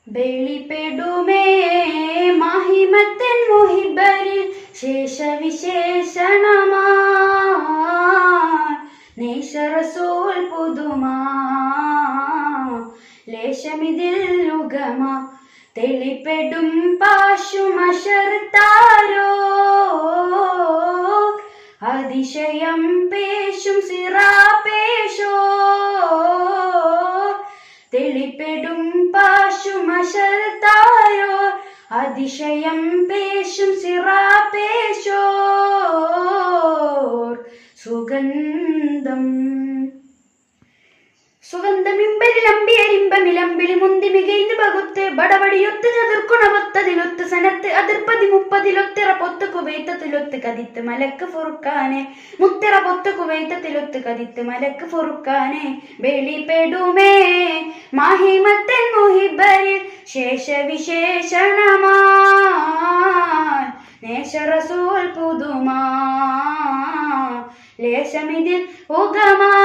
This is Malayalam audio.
വെളിപ്പെടുമേ മഹിമത്തൻ മുഹിബരിൽ ശേഷവിശേഷണമാ നേശറസൂൽ പുതുമാ ലേശമിതിൽ ലുഗമാ തെളിപ്പെടും പാശുമശർത്താരോ അതിശയം പേശും സിറാപേശോ തെളിപ്പെടും പാശുമശർത്താരോ അതിശയം പേശും സിറാപേശോ സുഗന്ധം സുഗന്ധമിമ്പലിലമ്പിയരിമ്പമിലമ്പിളി മുന്തി മികൈന്ന് പകുത്ത് ബടവടിയൊത്ത് ചതുർക്കുണവൊത്തതിലൊത്ത് സനത്ത് അതിർപ്പതി മുപ്പതിലൊത്തിറ പൊത്ത് കുവൈത്തത്തിലൊത്ത് കതിത്ത് മലക്ക് ഫുറുക്കാനെ മുത്തിറ പൊത്ത് കുവൈത്തത്തിലൊത്ത് കതിത്ത് മലക്ക് ഫുറുക്കാനെ വെളിപ്പെടുമേ മാഹിമത്തൻ മുഹിബരിൽ ശേഷവിശേഷണമാ നേശറസൂൽ പുതുമാ ലേശമിതിൽ ഉഗമാ